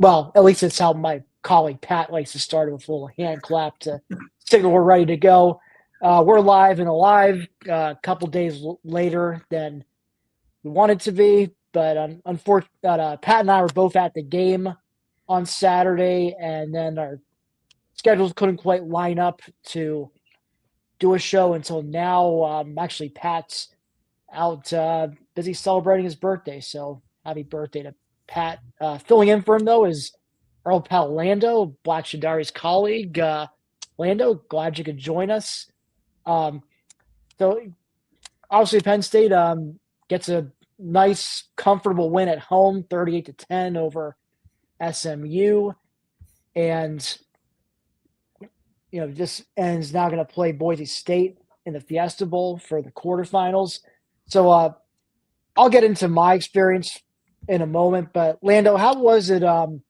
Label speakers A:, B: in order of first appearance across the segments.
A: Well, at least it's how my colleague Pat likes to start it with a little hand clap to signal we're ready to go. We're live and alive a couple days later than we wanted to be, but unfortunately, Pat and I were both at the game on Saturday, and then our schedules couldn't quite line up to do a show until now. Actually, Pat's out busy celebrating his birthday, so happy birthday to Pat. Filling in for him, though, is our old pal Lando, Black Shadari's colleague. Lando, glad you could join us. Um, so, obviously, Penn State gets a nice, comfortable win at home, 38-10 over SMU. And, this ends now going to play Boise State in the Fiesta Bowl for the quarterfinals. So, I'll get into my experience in a moment, but Lando, how was it? How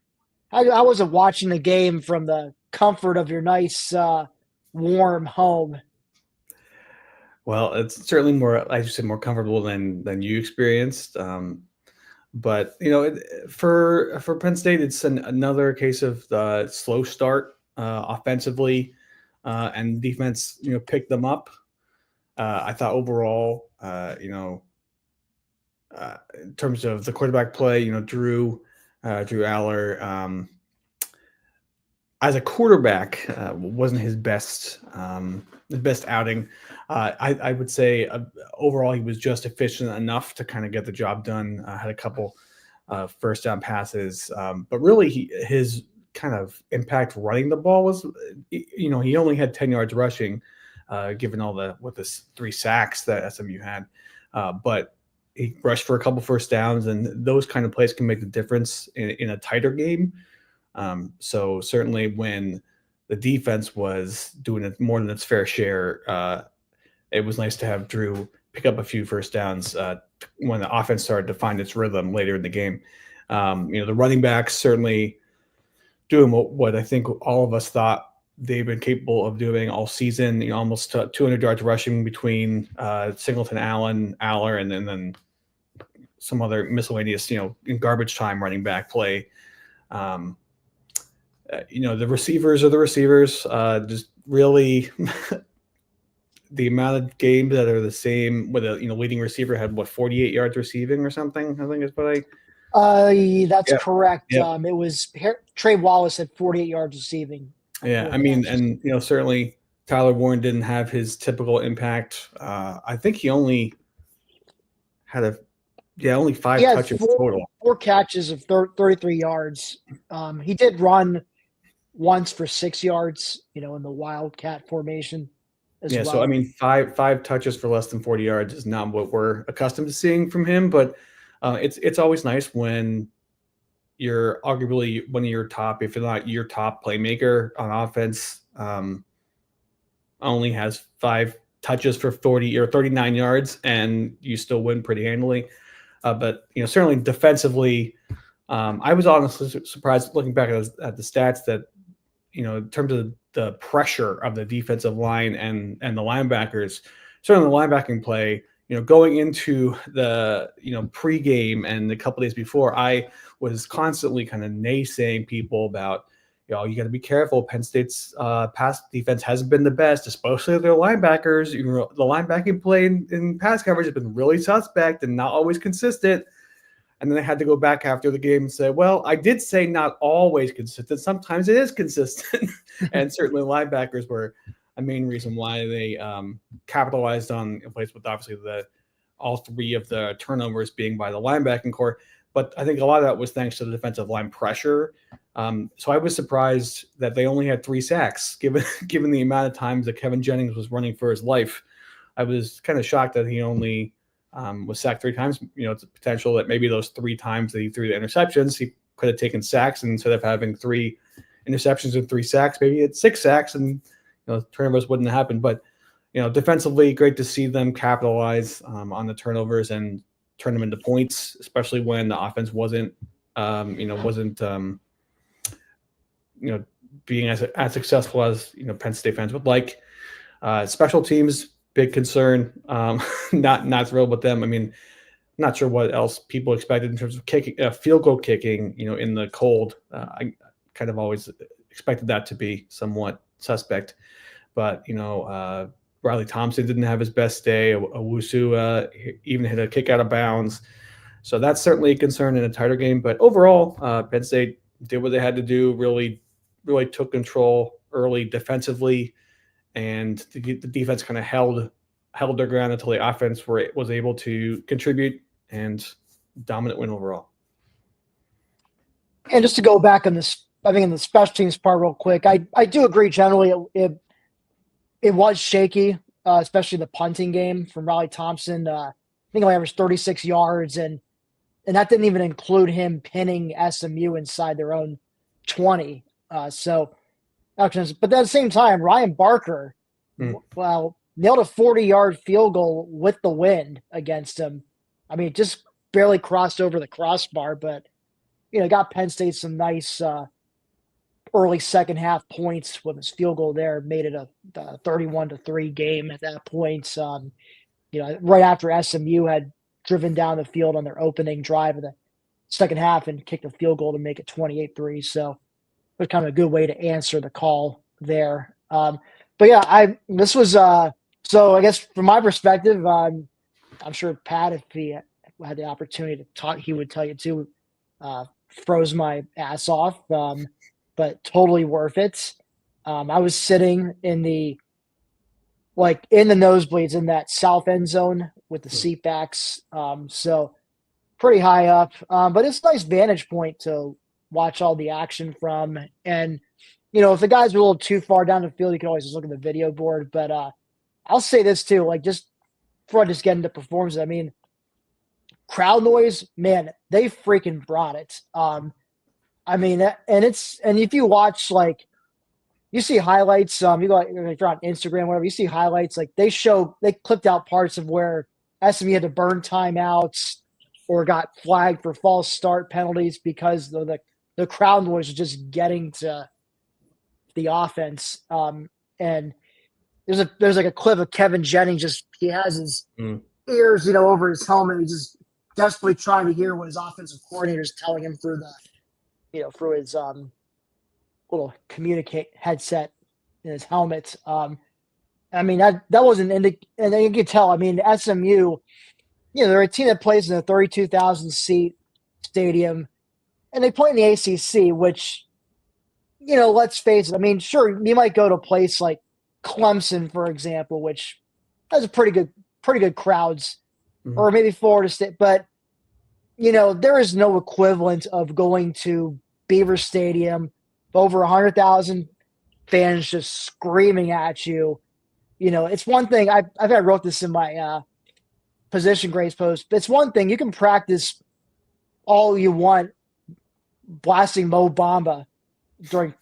A: was it watching the game from the comfort of your nice, warm home?
B: Well, it's certainly more, as you said, more comfortable than you experienced. But for Penn State, it's another case of the slow start offensively, and defense, picked them up. I thought overall, in terms of the quarterback play, Drew Aller, as a quarterback, wasn't his best outing. I would say overall he was just efficient enough to kind of get the job done. Had a couple first down passes, but really his kind of impact running the ball was, he only had 10 yards rushing, given the 3 sacks that SMU had, but he rushed for a couple first downs, and those kind of plays can make the difference in a tighter game. So certainly when the defense was doing it more than its fair share, it was nice to have Drew pick up a few first downs when the offense started to find its rhythm later in the game. The running backs certainly doing what I think all of us thought they've been capable of doing all season. Almost 200 yards rushing between Singleton, Allen, Aller, and then some other miscellaneous, in garbage time running back play. The receivers are the receivers. Just really the amount of games that are the same with a leading receiver had 48 yards receiving or something. I think is what
A: That's correct.
B: Yep.
A: It was Trey Wallace at 48 yards receiving.
B: Yeah, I mean, and certainly Tyler Warren didn't have his typical impact. I think he only had only 5 touches total.
A: 4 catches of 33 yards. He did run once for 6 yards, in the Wildcat formation as well.
B: So I mean, five touches for less than 40 yards is not what we're accustomed to seeing from him, but it's always nice when you're arguably one of your top, if not your top playmaker on offense, only has 5 touches for 40 or 39 yards, and you still win pretty handily. But certainly defensively, I was honestly surprised looking back at the stats that in terms of the pressure of the defensive line and the linebackers, certainly the linebacking play. Going into the pregame and a couple days before, I was constantly kind of naysaying people about you got to be careful. Penn State's pass defense hasn't been the best, especially their linebackers. The linebacking play in pass coverage has been really suspect and not always consistent. And then I had to go back after the game and say, well, I did say not always consistent. Sometimes it is consistent. And certainly linebackers were a main reason why they capitalized on plays with obviously all 3 of the turnovers being by the linebacking core. But I think a lot of that was thanks to the defensive line pressure. So I was surprised that they only had 3 sacks, given the amount of times that Kevin Jennings was running for his life. I was kind of shocked that he only was sacked 3 times. It's a potential that maybe those 3 times that he threw the interceptions, he could have taken sacks, and instead of having 3 interceptions and 3 sacks, maybe it's 6 sacks, and turnovers wouldn't happen. But defensively, great to see them capitalize on the turnovers and turn them into points, especially when the offense wasn't being as successful as Penn State fans would like. Special teams, big concern. Not thrilled with them. I mean, not sure what else people expected in terms of kicking, field goal kicking, in the cold. I kind of always expected that to be somewhat suspect, but Riley Thompson didn't have his best day. Owusu even hit a kick out of bounds. So that's certainly a concern in a tighter game. But overall, Penn State did what they had to do, really, really took control early defensively, and the defense kind of held their ground until the offense was able to contribute, and dominant win overall.
A: And just to go back on this, I think in the special teams part real quick, I do agree generally it was shaky, especially the punting game from Riley Thompson. I think he averaged 36 yards, and that didn't even include him pinning SMU inside their own 20. But at the same time, Ryan Barker, nailed a 40-yard field goal with the wind against him. I mean, it just barely crossed over the crossbar, but got Penn State some nice early second half points with his field goal there. Made it a 31-3 game at that point. Right after SMU had driven down the field on their opening drive of the second half and kicked a field goal to make it 28-3. So it was kind of a good way to answer the call there. But yeah, this was so I guess from my perspective, I'm sure Pat, if he had the opportunity to talk, he would tell you too. Froze my ass off, but totally worth it. I was sitting in the nosebleeds in that south end zone with the seat backs, so pretty high up. But it's a nice vantage point to watch all the action from. And if the guys are a little too far down the field, you can always just look at the video board. But I'll say this too, just before I just get into performance, I mean, crowd noise, man, they freaking brought it. I mean, and if you watch, you see highlights, if you're on Instagram, whatever, you see highlights, they clipped out parts of where SMU had to burn timeouts or got flagged for false start penalties because the crowd noise was just getting to the offense. And there's a clip of Kevin Jennings, he has his ears, over his helmet. He's just desperately trying to hear what his offensive coordinator is telling him through through his little communicate headset in his helmet. I mean, that wasn't and then you could tell. I mean, SMU, they're a team that plays in a 32,000 seat stadium, and they play in the ACC, which, let's face it. I mean, sure, you might go to a place like Clemson, for example, which has a pretty good crowds, or maybe Florida State, but there is no equivalent of going to Beaver Stadium, over 100,000 fans just screaming at you. It's one thing. I wrote this in my position grades post. It's one thing you can practice all you want, blasting Mo Bamba from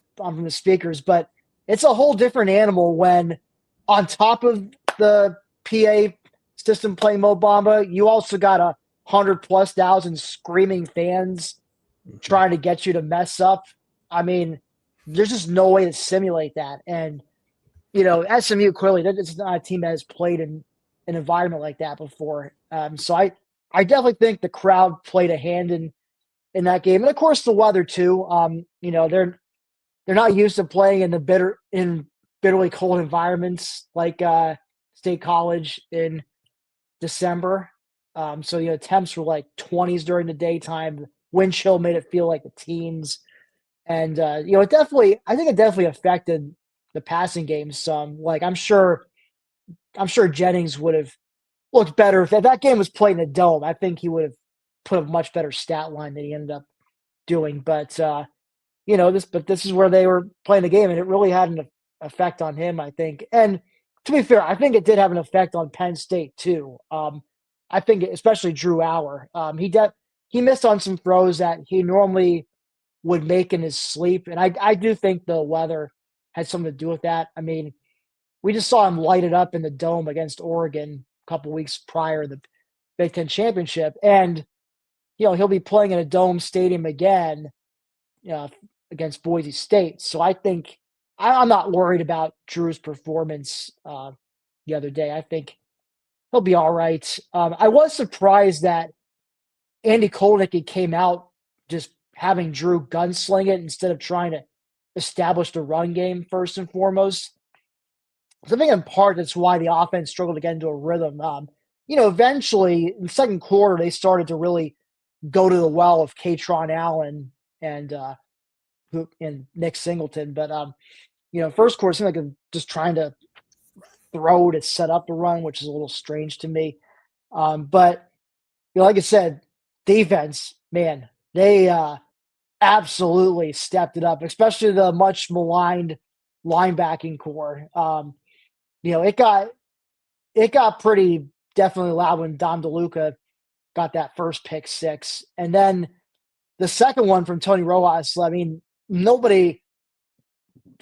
A: the speakers, but it's a whole different animal when on top of the PA system playing Mo Bamba, you also got 100,000+ screaming fans trying to get you to mess up. I mean, there's just no way to simulate that. And, SMU clearly, it's not a team that has played in an environment like that before. So I definitely think the crowd played a hand in that game. And of course the weather too. They're not used to playing in bitterly cold environments like State College in December. So temps were 20s during the daytime. Wind chill made it feel like the teens. And I think it definitely affected the passing game some. I'm sure Jennings would have looked better if that game was played in a dome. I think he would have put a much better stat line than he ended up doing. But this is where they were playing the game, and it really had an effect on him, I think. And to be fair, I think it did have an effect on Penn State too. I think especially Drew Auer. He missed on some throws that he normally would make in his sleep. And I do think the weather had something to do with that. I mean, we just saw him light it up in the dome against Oregon a couple weeks prior to the Big Ten championship. And, he'll be playing in a dome stadium again against Boise State. So I think I'm not worried about Drew's performance the other day. I think he'll be all right. I was surprised that Andy Kolnick came out just having Drew gunsling it instead of trying to establish the run game first and foremost. So I think in part that's why the offense struggled to get into a rhythm. Eventually in the second quarter they started to really go to the well of Katron Allen and Nick Singleton. But first quarter seemed like I'm just trying to throw to set up the run, which is a little strange to me. But like I said, defense, man, they absolutely stepped it up, especially the much maligned linebacking core. It got pretty definitely loud when Dom DeLuca got that first pick six. And then the second one from Tony Rojas, I mean, it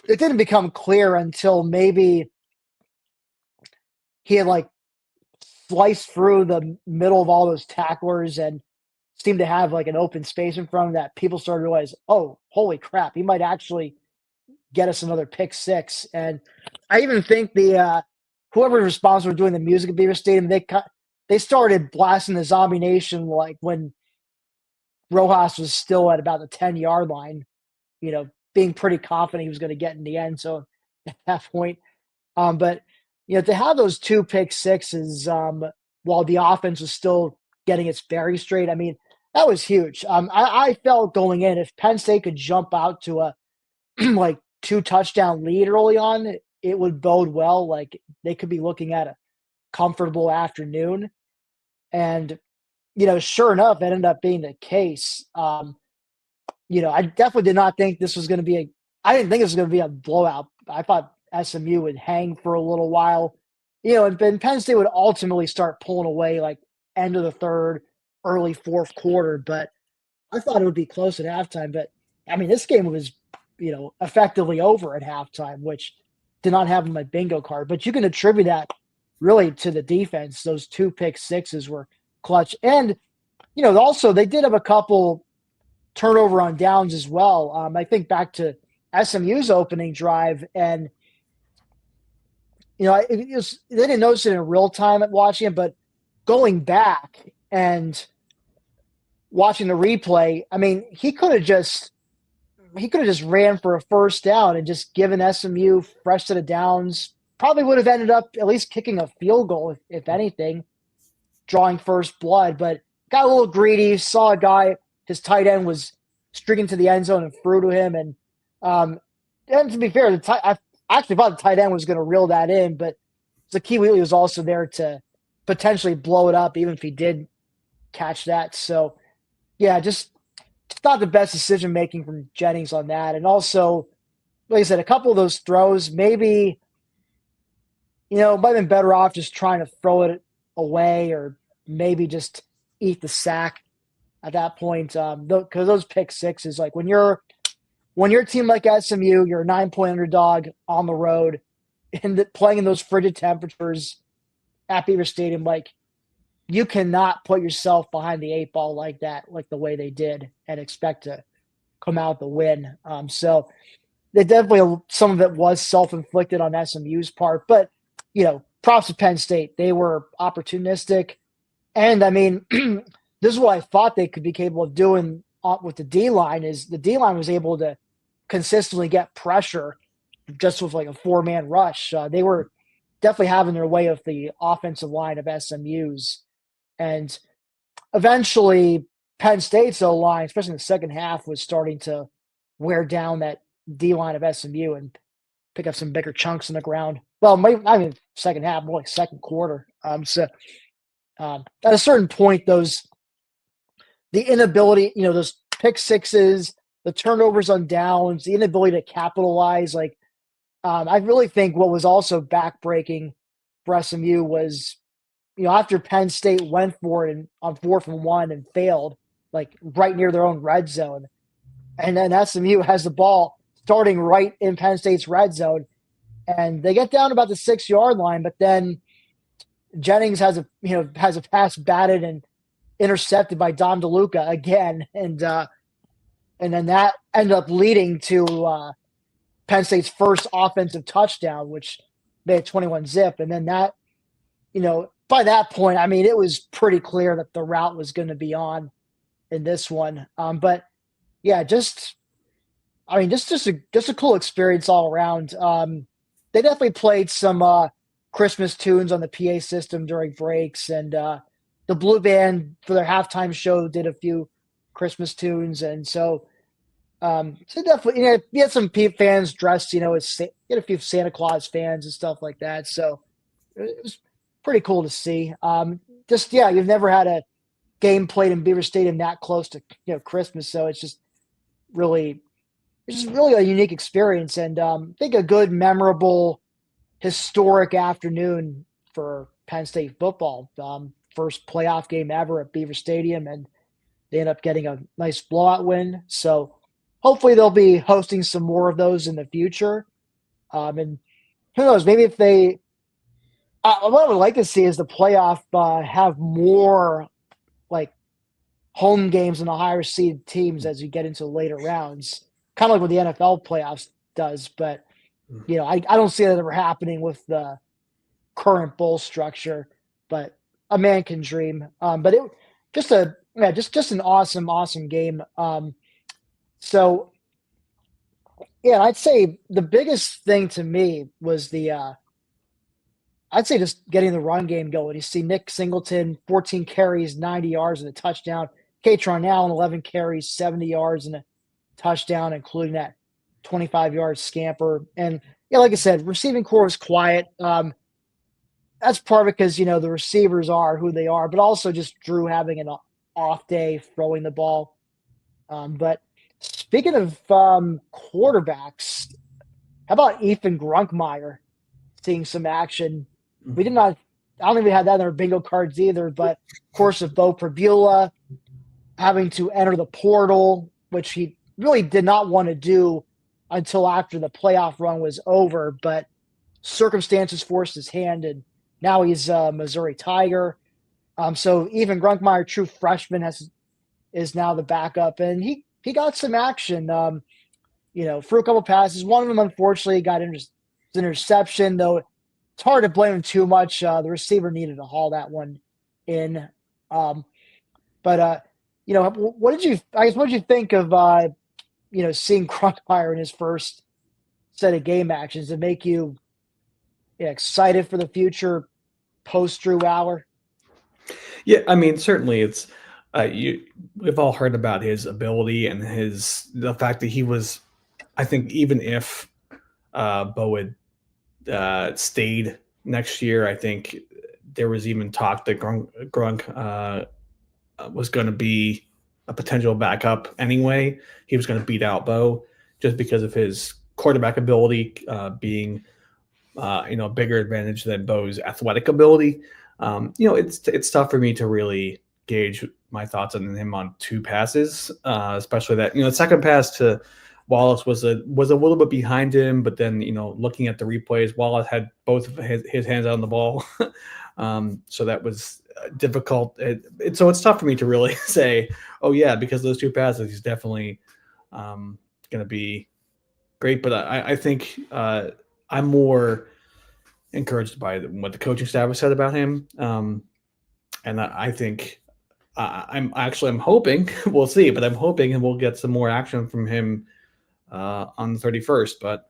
A: didn't become clear until maybe he had like sliced through the middle of all those tacklers and seemed to have like an open space in front of him that people started to realize, oh, holy crap, he might actually get us another pick six. And I even think the whoever was responsible for doing the music at Beaver Stadium, they started blasting the Zombie Nation like when Rojas was still at about the 10-yard line, being pretty confident he was going to get in the end. So at that point, but to have those two pick sixes while the offense was still getting its bearings straight, I mean, that was huge. I felt going in, if Penn State could jump out to a like 2-touchdown lead early on, it would bode well. Like they could be looking at a comfortable afternoon. And, sure enough, that ended up being the case. I definitely did not think this was going to be I didn't think it was going to be a blowout. I thought SMU would hang for a little while, and Penn State would ultimately start pulling away like end of the third, early fourth quarter. But I thought it would be close at halftime. But I mean, this game was, effectively over at halftime, which did not have on my bingo card. But you can attribute that really to the defense. Those two pick sixes were clutch. And, also they did have a couple turnover on downs as well. I think back to SMU's opening drive, and they didn't notice it in real time at watching it, but going back and watching the replay, I mean, he could have just ran for a first down and just given SMU fresh set of downs. Probably would have ended up at least kicking a field goal, if anything, drawing first blood. But got a little greedy, saw a guy, his tight end was streaking to the end zone and threw to him. And to be fair, I actually thought the tight end was going to reel that in, but Zakee Wheatley was also there to potentially blow it up, even if he did catch that. So, yeah, just not the best decision making from Jennings on that. And also, like I said, a couple of those throws, maybe, might have been better off just trying to throw it away or maybe just eat the sack at that point. Because those pick sixes, like when you're a team like SMU, you're a 9-point underdog on the road and playing in those frigid temperatures at Beaver Stadium, like you cannot put yourself behind the 8 ball like that, like the way they did, and expect to come out the win. So they definitely, some of it was self-inflicted on SMU's part, but props to Penn State. They were opportunistic. And I mean, this is what I thought they could be capable of doing with the D-line is the D-line was able to consistently get pressure just with like a 4-man rush. They were definitely having their way with the offensive line of SMU's. And eventually Penn State's O-line, especially in the second half, was starting to wear down that D-line of SMU and pick up some bigger chunks in the ground. Well, second half, more like second quarter. So at a certain point, the inability, those pick sixes, the turnovers on downs, the inability to capitalize, like I really think what was also backbreaking for SMU was, after Penn State went for it on 4th and 1 and failed, like right near their own red zone. And then SMU has the ball starting right in Penn State's red zone. And they get down about the 6-yard line, but then Jennings has a pass batted and intercepted by Dom DeLuca again. And then that ended up leading to Penn State's first offensive touchdown, which made it 21-zip. And then that, by that point, I mean, it was pretty clear that the route was going to be on in this one. But yeah, just a cool experience all around. They definitely played some Christmas tunes on the PA system during breaks, and the Blue Band for their halftime show did a few Christmas tunes, and so definitely, you had some fans dressed, as you had a few Santa Claus fans and stuff like that. So it was pretty cool to see. Just yeah, you've never had a game played in Beaver Stadium that close to Christmas, so really it's just really a unique experience, and I think a good, memorable, historic afternoon for Penn State football. First playoff game ever at Beaver Stadium, and they end up getting a nice blowout win. So hopefully they'll be hosting some more of those in the future. And who knows, maybe if they what I would like to see is the playoff have more like home games in the higher seeded teams as you get into later rounds, kind of like what the NFL playoffs does. But I don't see that ever happening with the current bowl structure. But a man can dream. But it just an awesome game. So yeah, I'd say the biggest thing to me was I'd say just getting the run game going. You see Nick Singleton, 14 carries, 90 yards and a touchdown. Katron Allen, 11 carries, 70 yards and a touchdown, including that 25-yard scamper. And yeah, like I said, receiving core was quiet. That's part because, the receivers are who they are, but also just Drew having an off day throwing the ball. But speaking of quarterbacks, how about Ethan Grunkmeyer seeing some action? I don't think we had that in our bingo cards either, but of course of Bo Prabula having to enter the portal, which he really did not want to do until after the playoff run was over, but circumstances forced his hand, and now he's a Missouri Tiger. So even Grunkmeyer, true freshman, is now the backup, and he got some action, threw a couple passes. One of them, unfortunately, got interception, though it's hard to blame him too much. The receiver needed to haul that one in. What did you think of, seeing Grunkmeyer in his first set of game actions? Did it make you excited for the future post Drew Aller?
B: Yeah, I mean, certainly it's we've all heard about his ability and the fact that he was, I think, even if Bo had stayed next year, I think there was even talk that Grunk was going to be a potential backup anyway. He was going to beat out Bo just because of his quarterback ability being a bigger advantage than Bo's athletic ability. It's tough for me to really gauge my thoughts on him on two passes, especially that the second pass to Wallace was a little bit behind him, but then looking at the replays, Wallace had both of his hands on the ball, so that was difficult. So it's tough for me to really say, oh yeah, because those two passes, he's definitely going to be great. But I think I'm more encouraged by what the coaching staff has said about him, and I think I'm hoping we'll see, but I'm hoping we'll get some more action from him on the 31st. But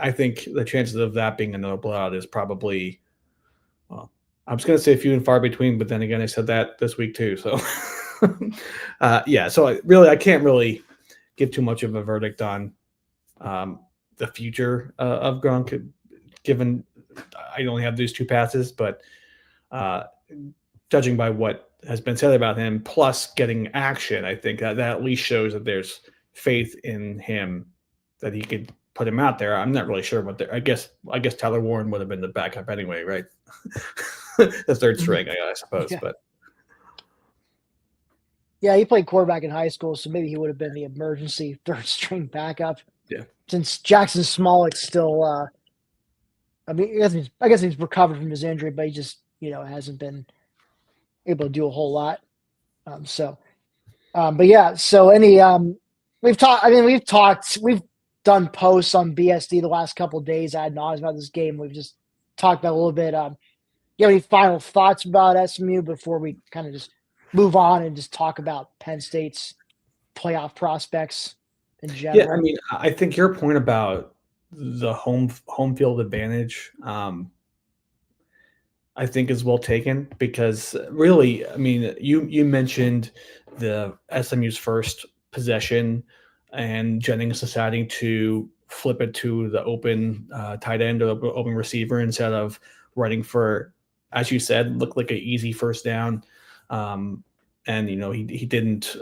B: I think the chances of that being another blowout is probably, well, I was going to say few and far between, but then again, I said that this week too. So so I can't really give too much of a verdict on the future of Gronk, given I only have these two passes, but judging by what has been said about him, plus getting action, I think that at least shows that there's faith in him that he could put him out there. I'm not really sure what I guess Tyler Warren would have been the backup anyway, right? The third string, I suppose.
A: Yeah.
B: But
A: yeah, he played quarterback in high school, so maybe he would have been the emergency third string backup.
B: Yeah.
A: Since Jackson Smollett's still, I guess he's recovered from his injury, but he just hasn't been able to do a whole lot. But yeah. So we've done posts on BSD the last couple of days ad nauseam about this game. We've just talked about a little bit. You have any final thoughts about SMU before we kind of just move on and just talk about Penn State's playoff prospects in
B: Yeah, I
A: general.
B: mean, I think your point about the home field advantage, I think is well taken because really, I mean, you mentioned the SMU's first possession and Jennings deciding to flip it to the open tight end or the open receiver instead of running for, as you said, looked like an easy first down. And he didn't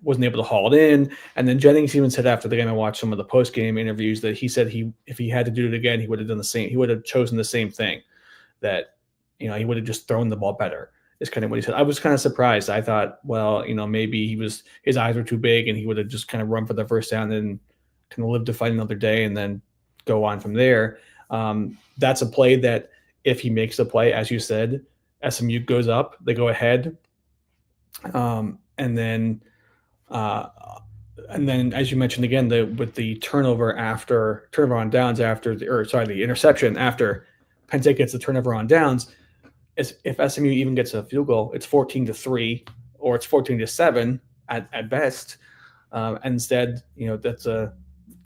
B: wasn't able to haul it in. And then Jennings even said after the game, I watched some of the post game interviews that he said if he had to do it again, he would have done the same. He would have chosen the same thing. That he would have just thrown the ball better. Is kind of what he said. I was kind of surprised. I thought, well, maybe his eyes were too big, and he would have just kind of run for the first down and kind of live to fight another day, and then go on from there. That's a play that if he makes the play, as you said, SMU goes up, they go ahead, and then as you mentioned again, with the turnover on downs the interception after Penn State gets the turnover on downs. If SMU even gets a field goal, it's 14-3 or it's 14-7 at best. Instead, that's a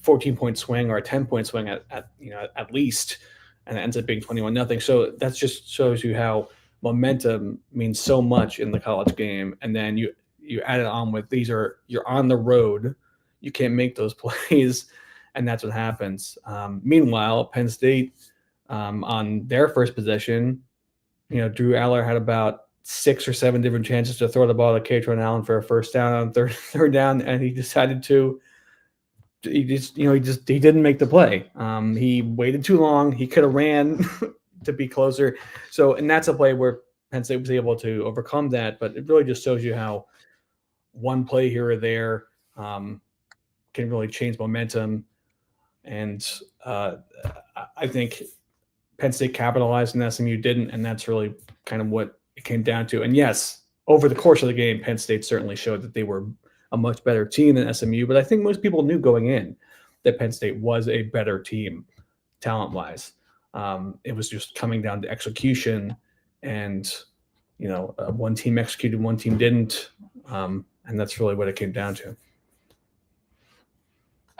B: 14-point swing or a 10-point swing at least, and it ends up being 21-0. So that just shows you how momentum means so much in the college game. And then you add it on with you're on the road, you can't make those plays, and that's what happens. Meanwhile, Penn State on their first possession. Drew Aller had about 6 or 7 different chances to throw the ball to Katron Allen for a first down on third down, and he decided he didn't make the play. He waited too long. He could have ran to be closer. So, and that's a play where Penn State was able to overcome that, but it really just shows you how one play here or there can really change momentum. And I think Penn State capitalized and SMU didn't, and that's really kind of what it came down to. And yes, over the course of the game, Penn State certainly showed that they were a much better team than SMU, but I think most people knew going in that Penn State was a better team talent-wise. It was just coming down to execution, and one team executed, one team didn't, and that's really what it came down to.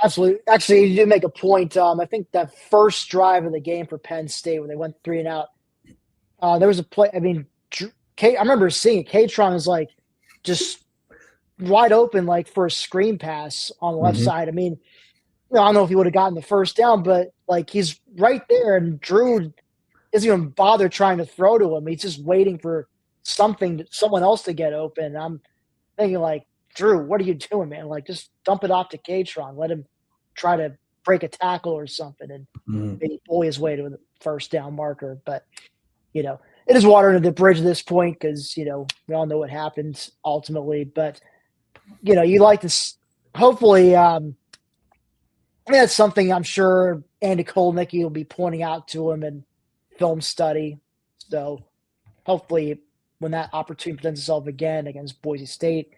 A: Absolutely. Actually, you did make a point. I think that first drive of the game for Penn State when they went 3 and out, there was a play. I mean, I remember seeing it. Katron was like just wide open, like for a screen pass on the left side. I mean, I don't know if he would have gotten the first down, but like he's right there, and Drew isn't even bother trying to throw to him. He's just waiting for someone else to get open. I'm thinking like, Drew, what are you doing, man? Like, just dump it off to Katron. Let him try to break a tackle or something and maybe bully his way to the first down marker. But, it is water under the bridge at this point because, we all know what happened ultimately. But, you like to hopefully that's something I'm sure Andy Kolnicki will be pointing out to him in film study. So hopefully when that opportunity presents itself again against Boise State,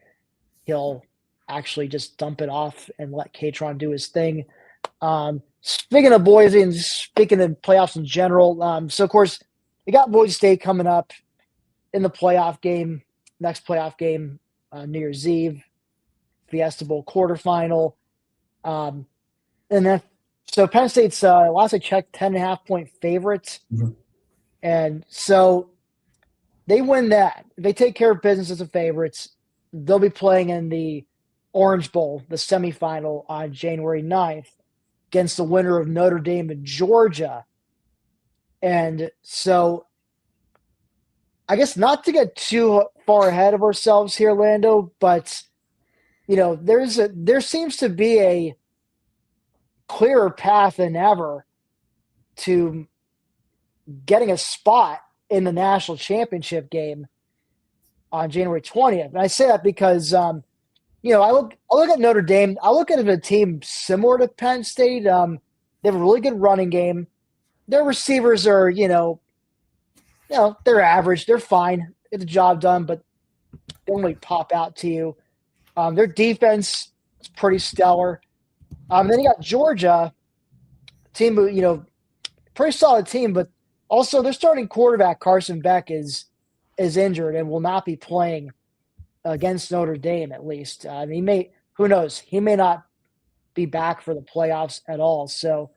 A: he'll actually just dump it off and let Katron do his thing. Speaking of Boise and speaking of playoffs in general, so of course we got Boise State coming up in the next playoff game, New Year's Eve, Fiesta Bowl quarterfinal. And then so Penn State's last I checked, 10.5-point favorites. And so they win that. They take care of business as the favorites. They'll be playing in the Orange Bowl, the semifinal, on January 9th against the winner of Notre Dame and Georgia. And so I guess not to get too far ahead of ourselves here, Lando, but there seems to be a clearer path than ever to getting a spot in the national championship game on January 20th. And I say that because, I look at Notre Dame. I look at it as a team similar to Penn State. They have a really good running game. Their receivers are, they're average. They're fine. Get the job done, but they don't really pop out to you. Their defense is pretty stellar. Then you got Georgia, team who, pretty solid team, but also their starting quarterback, Carson Beck, is injured and will not be playing against Notre Dame at least. He may, who knows, he may not be back for the playoffs at all. So,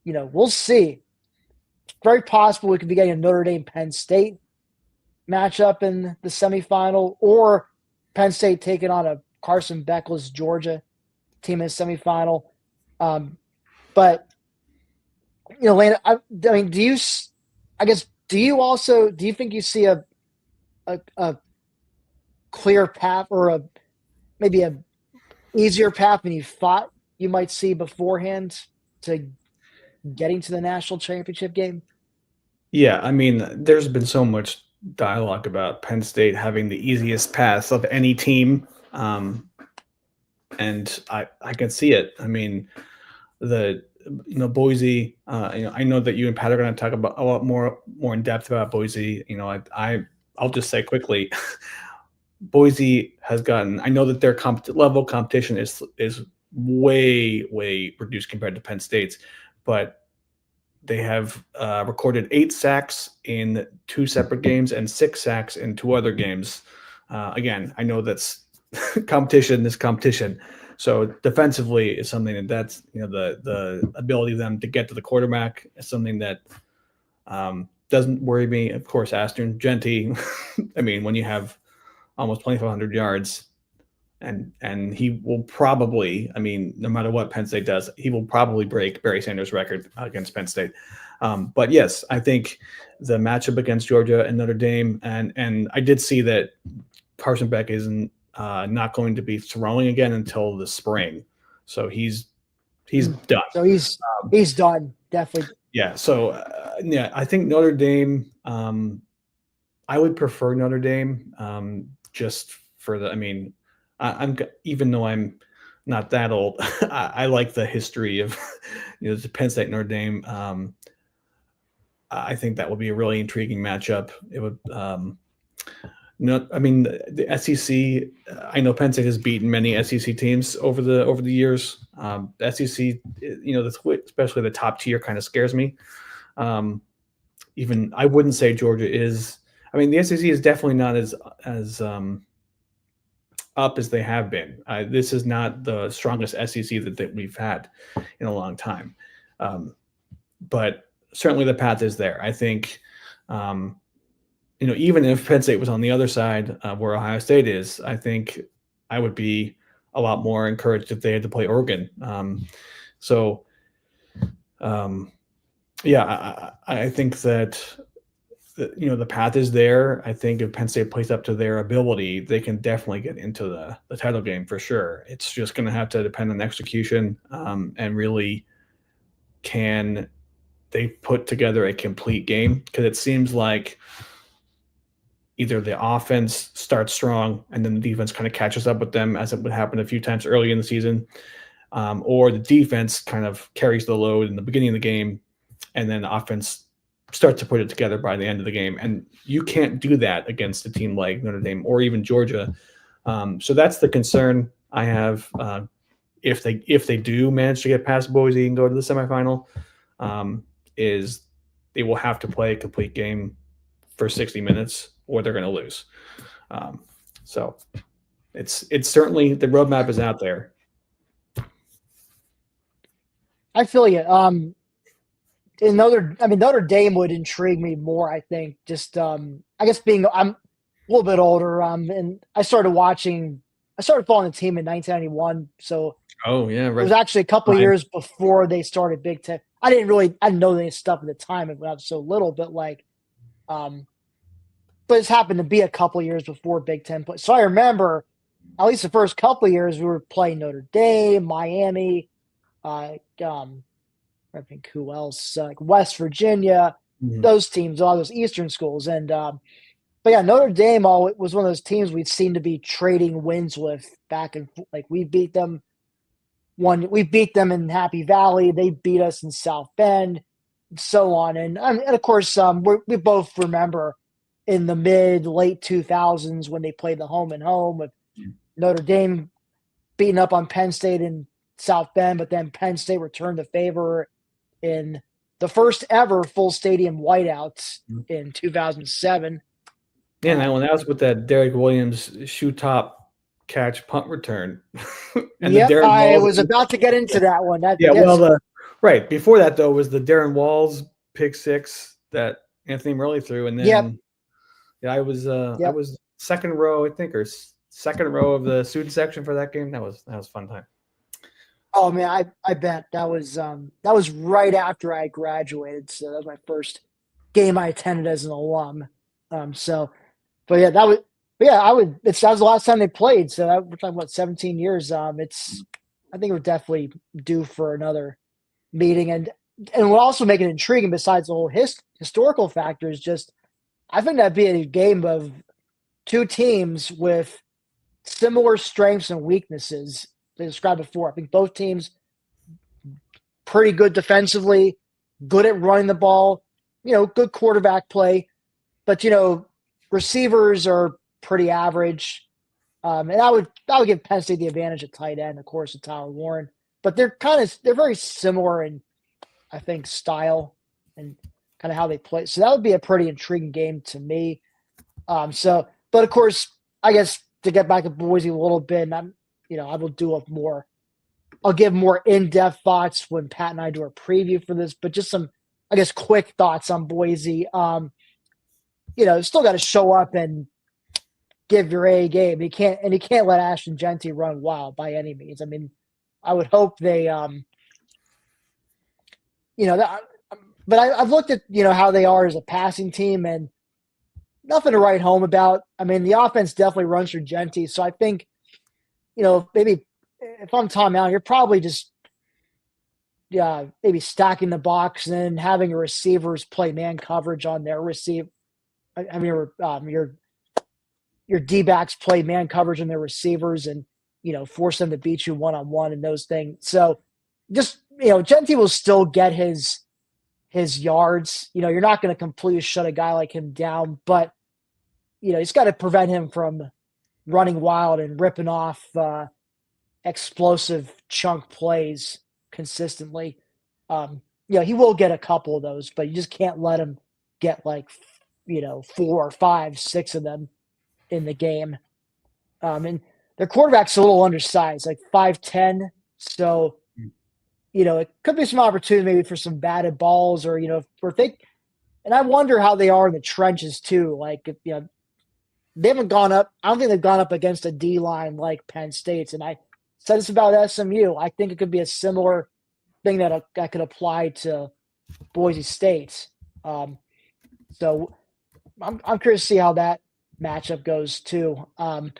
A: we'll see. It's very possible we could be getting a Notre Dame Penn State matchup in the semifinal, or Penn State taking on a Carson Beckless Georgia team in the semifinal. But Lane, I mean, do you think you see a clear path, or maybe a easier path than you thought you might see beforehand to getting to the national championship game?
B: Yeah, I mean, there's been so much dialogue about Penn State having the easiest path of any team, and I can see it. I mean, Boise. I know that you and Pat are going to talk about a lot more in depth about Boise. I'll just say quickly, Boise has gotten. I know that their level competition is way reduced compared to Penn State's, but they have recorded 8 sacks in 2 separate games and 6 sacks in 2 other games. Again, I know that's competition. So defensively is something that's the ability of them to get to the quarterback is something that doesn't worry me. Of course, Aston Genty. I mean, when you have almost 2,500 yards, and he will probably, I mean, no matter what Penn State does, he will probably break Barry Sanders' record against Penn State. But yes, I think the matchup against Georgia and Notre Dame, and I did see that Carson Beck isn't not going to be throwing again until the spring, so he's done.
A: So he's done, definitely.
B: Yeah. So I think Notre Dame. I would prefer Notre Dame just for the. I mean, I'm even though I'm not that old, I like the history of the Penn State Notre Dame. I think that would be a really intriguing matchup. It would. I mean the SEC. I know Penn State has beaten many SEC teams over the years. The SEC, especially the top tier, kind of scares me. Even I wouldn't say Georgia is. I mean, the SEC is definitely not as up as they have been. This is not the strongest SEC that we've had in a long time. But certainly the path is there. I think, even if Penn State was on the other side where Ohio State is, I think I would be a lot more encouraged if they had to play Oregon. I think that the path is there. I think if Penn State plays up to their ability, they can definitely get into the title game for sure. It's just going to have to depend on execution and really can they put together a complete game, because it seems like either the offense starts strong and then the defense kind of catches up with them, as it would happen a few times early in the season, or the defense kind of carries the load in the beginning of the game and then the offense start to put it together by the end of the game. And you can't do that against a team like Notre Dame or even Georgia. So that's the concern I have. If they do manage to get past Boise and go to the semifinal, is they will have to play a complete game for 60 minutes or they're going to lose. So it's certainly, the roadmap is out there.
A: I feel you. Notre Dame would intrigue me more, I think. Just I guess I'm a little bit older, and I started following the team in 1991. So
B: right.
A: It was actually a couple of years before they started Big Ten. I didn't know any stuff at the time when I was so little, but but it's happened to be a couple of years before Big Ten. So I remember at least the first couple of years we were playing Notre Dame, Miami, I think who else? West Virginia, those teams, all those Eastern schools, and but yeah, Notre Dame was one of those teams we seemed to be trading wins with back and we beat them. We beat them in Happy Valley. They beat us in South Bend, and so on, and of course we both remember in the late 2000s when they played the home and home with Notre Dame beating up on Penn State in South Bend, but then Penn State returned the favor in the first ever full stadium whiteouts in 2007.
B: Yeah, that was with that Derek Williams shoe top catch punt return, and the
A: Yep,
B: Darren
A: I
B: Walls.
A: was about to get into that one. That
B: Yeah, well,
A: yes,
B: right before that though was the Darren Walls pick six that Anthony Murley threw, and
A: yep,
B: then I
A: yep.
B: was second row, I think, or second row of the student section for that game. That was a fun time.
A: Oh man, I bet that was right after I graduated, so that was my first game I attended as an alum. So, but yeah, that was, but yeah, I would. That was the last time they played, so we're talking about 17 years. I think it would definitely do for another meeting, and what also make it intriguing besides the whole historical factor is just I think that'd be a game of two teams with similar strengths and weaknesses they described before. I think both teams pretty good defensively, good at running the ball, good quarterback play, but receivers are pretty average. And I would give Penn State the advantage at tight end, of course, with Tyler Warren. But they're very similar in I think style and kind of how they play. So that would be a pretty intriguing game to me. But of course, I guess to get back to Boise a little bit, and I will do I'll give more in-depth thoughts when Pat and I do our preview for this, but just some, I guess, quick thoughts on Boise. Still got to show up and give your A game. You can't let Ashton Genty run wild by any means. I mean, I would hope they, but I've looked at, how they are as a passing team and nothing to write home about. I mean, the offense definitely runs through Genty. So I think, maybe if I'm Tom Allen, you're probably just, maybe stacking the box and having your receivers play man coverage on their receive. I mean, your D-backs play man coverage on their receivers and, force them to beat you one-on-one and those things. So just, Genty will still get his yards. You're not going to completely shut a guy like him down, but, he's got to prevent him from running wild and ripping off explosive chunk plays consistently. He will get a couple of those, but you just can't let him get like, 4 or 5, 6 of them in the game. And their quarterback's a little undersized, like 5'10". So, it could be some opportunity maybe for some batted balls or, if they, and I wonder how they are in the trenches too. Like, they haven't gone up. I don't think they've gone up against a D line like Penn State's. And I said this about SMU. I think it could be a similar thing that could apply to Boise State. So I'm curious to see how that matchup goes too. And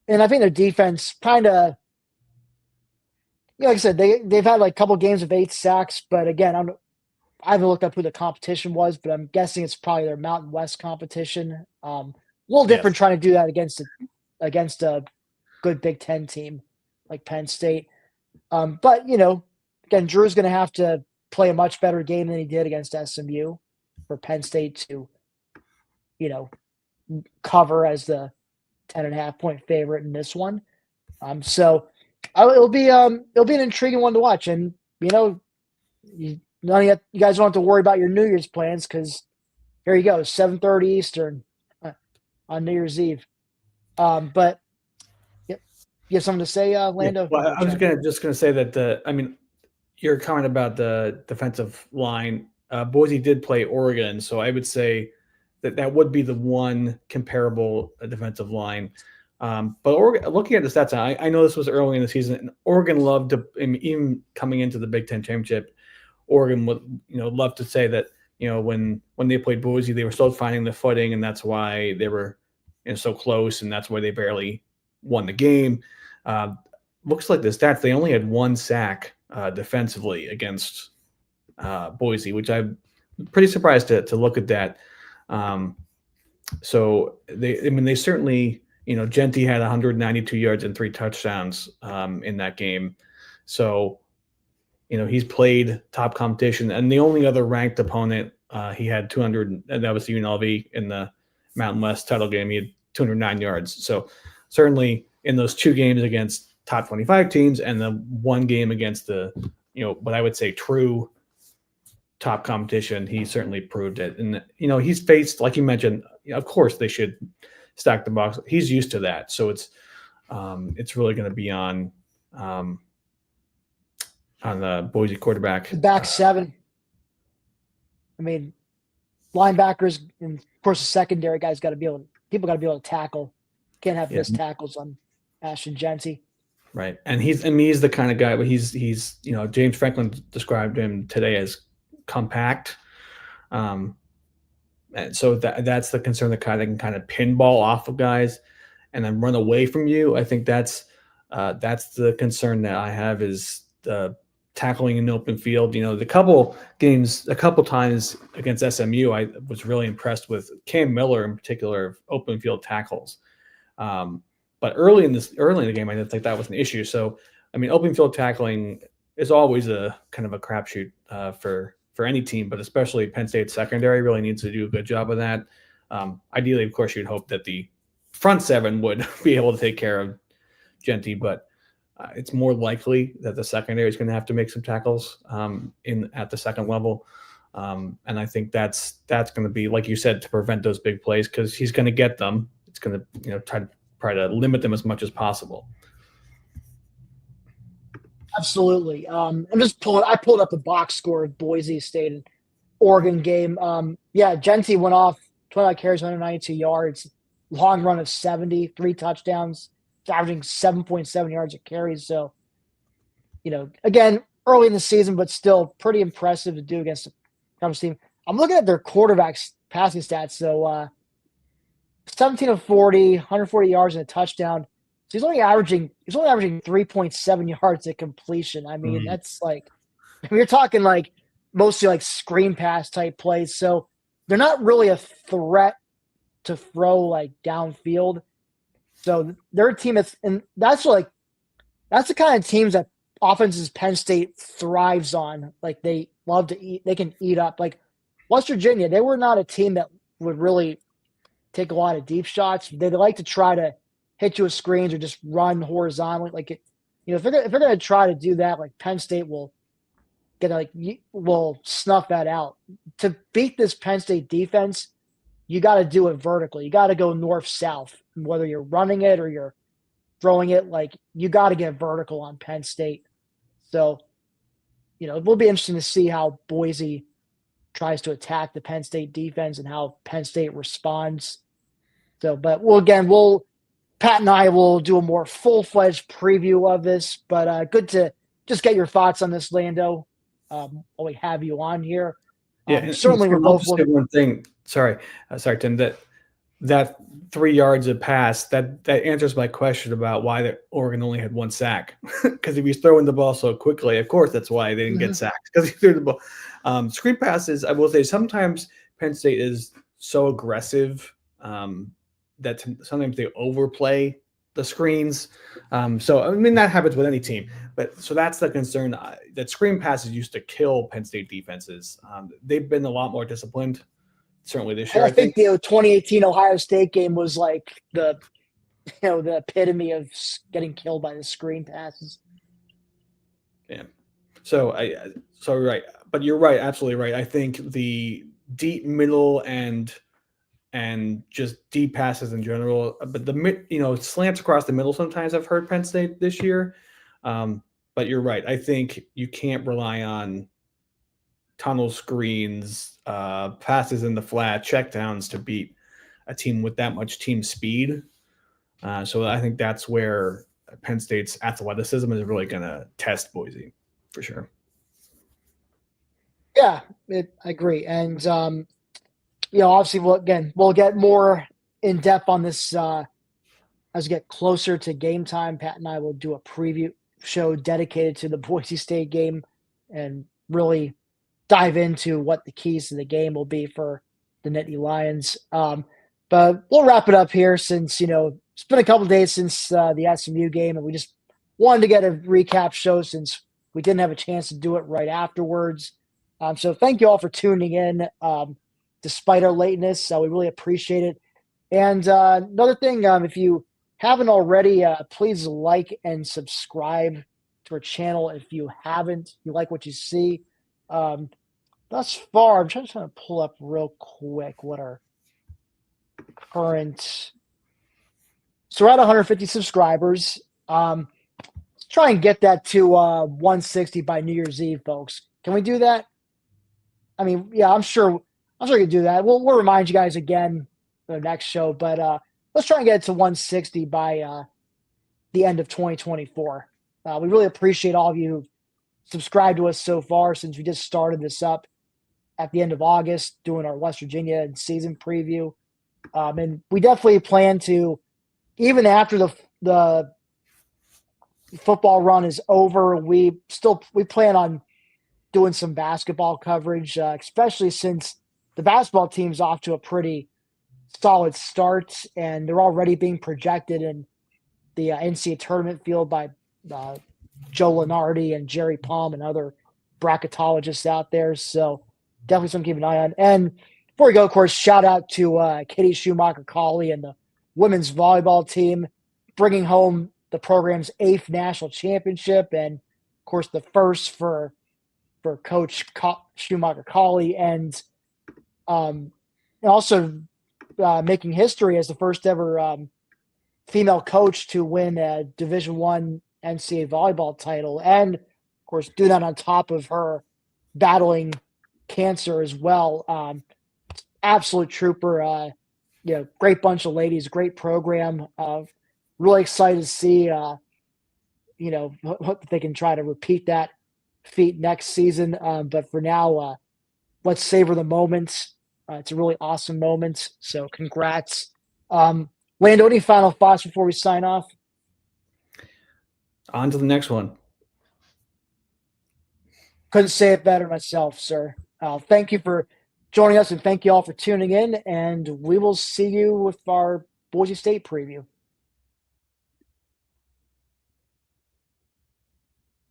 A: I think their defense kind of, like I said, they've had like a couple games of 8 sacks, but again, I haven't looked up who the competition was, but I'm guessing it's probably their Mountain West competition. A little different trying to do that against a good Big Ten team like Penn State. But again, Drew's going to have to play a much better game than he did against SMU for Penn State to, cover as the 10.5-point favorite in this one. So it'll be an intriguing one to watch, and none of you guys don't have to worry about your New Year's plans because here you go, 7:30 Eastern on New Year's Eve. But you have something to say, Lando?
B: Yeah. Well, I was just gonna say that your comment about the defensive line, Boise did play Oregon, so I would say that would be the one comparable defensive line. But Oregon, looking at the stats, I know this was early in the season, and Oregon loved to, even coming into the Big Ten championship, Oregon would love to say that when they played Boise, they were still finding the footing, and that's why they were so close, and that's why they barely won the game. Looks like the stats, they only had 1 sack defensively against Boise, which I'm pretty surprised to look at that. So they certainly, Genty had 192 yards and 3 touchdowns in that game. So, he's played top competition, and the only other ranked opponent, he had 200, and that was UNLV in the Mountain West title game. He had 209 yards. So certainly in those 2 games against top 25 teams and the 1 game against the, what I would say true top competition, he certainly proved it. And, he's faced, like you mentioned, of course they should stack the box. He's used to that, so it's really going to be on the Boise quarterback.
A: The back seven. I mean, linebackers and of course the secondary guys got to be able. People got to be able to tackle. Can't have missed tackles on Ashton Jeanty.
B: Right, and he's the kind of guy. But he's James Franklin described him today as compact. And so that's the concern. The guy that can kind of pinball off of guys and then run away from you. I think that's the concern that I have is the tackling in open field. The couple times against SMU, I was really impressed with Cam Miller in particular, open field tackles. But early in the game, I didn't think that was an issue. So, I mean, open field tackling is always a kind of a crapshoot for any team, but especially Penn State secondary really needs to do a good job of that. Ideally, of course, you'd hope that the front seven would be able to take care of Jeanty, but it's more likely that the secondary is going to have to make some tackles at the second level. And I think that's going to be, like you said, to prevent those big plays because he's going to get them. It's going to try to limit them as much as possible.
A: Absolutely. I pulled up the box score of Boise State and Oregon game. Jeanty went off 25 carries, 192 yards, long run of 70, 3 touchdowns, averaging 7.7 yards a carry. So, again, early in the season, but still pretty impressive to do against a conference team. I'm looking at their quarterback's passing stats. So, 17 of 40, 140 yards and a touchdown. So he's only averaging 3.7 yards at completion. I mean, that's you're talking mostly screen pass type plays. So they're not really a threat to throw downfield. So they're a team that's the kind of teams that offenses Penn State thrives on. They love to eat. They can eat up. West Virginia, they were not a team that would really take a lot of deep shots. They like to try to hit you with screens or just run horizontally. If they're going to try to do that, Penn State will snuff that out. To beat this Penn State defense, you got to do it vertically. You got to go north-south, whether you're running it or you're throwing it. You got to get vertical on Penn State. So, it will be interesting to see how Boise tries to attack the Penn State defense and how Penn State responds. So, but Pat and I will do a more full-fledged preview of this, but good to just get your thoughts on this, Lando. While we have you on here. Certainly we're both looking.
B: One thing. Sorry, Tim, that 3 yards of pass, that answers my question about why Oregon only had 1 sack. Because if he's throwing the ball so quickly, of course that's why they didn't get sacked, because he threw the ball. Screen passes, I will say sometimes Penn State is so aggressive that sometimes they overplay the screens. So, I mean, that happens with any team. But so that's the concern. That screen passes used to kill Penn State defenses. They've been a lot more disciplined, certainly this year.
A: I think the 2018 Ohio State game was the epitome of getting killed by the screen passes.
B: Yeah. So right. But you're right. Absolutely right. I think the deep middle and just deep passes in general, but slants across the middle sometimes I've heard Penn State this year. But you're right. I think you can't rely on tunnel screens, passes in the flat, checkdowns to beat a team with that much team speed. So I think that's where Penn State's athleticism is really going to test Boise for sure.
A: Yeah, I agree. And, obviously we'll get more in depth on this as we get closer to game time. Pat and I will do a preview show dedicated to the Boise State game and really dive into what the keys to the game will be for the Nittany Lions. But we'll wrap it up here since, it's been a couple of days since the SMU game, and we just wanted to get a recap show since we didn't have a chance to do it right afterwards. So thank you all for tuning in. Despite our lateness, we really appreciate it. And another thing, if you haven't already, please like and subscribe to our channel if you haven't. If you like what you see. Thus far, I'm trying to pull up real quick what our current. So we're at 150 subscribers. Let's try and get that to 160 by New Year's Eve, folks. Can we do that? I mean, yeah, I'm sure we can do that. We'll remind you guys again for the next show, but let's try and get it to 160 by the end of 2024. We really appreciate all of you who've subscribed to us so far since we just started this up at the end of August, doing our West Virginia season preview. And we definitely plan to, even after the football run is over, we plan on doing some basketball coverage, especially since the basketball team's off to a pretty solid start, and they're already being projected in the NCAA tournament field by Joe Lenardi and Jerry Palm and other bracketologists out there. So definitely something to keep an eye on. And before we go, of course, shout out to Katie Schumacher-Colley and the women's volleyball team, bringing home the program's 8th national championship, and of course the first for Coach Schumacher-Colley, and also making history as the first ever female coach to win a Division I NCAA volleyball title, and of course do that on top of her battling cancer as well. Absolute trooper. Great bunch of ladies, great program. Really excited to see hope that they can try to repeat that feat next season. But for now, let's savor the moments. It's a really awesome moment. So congrats. Lando, any final thoughts before we sign off?
B: On to the next one.
A: Couldn't say it better myself, sir. Thank you for joining us, and thank you all for tuning in. And we will see you with our Boise State preview.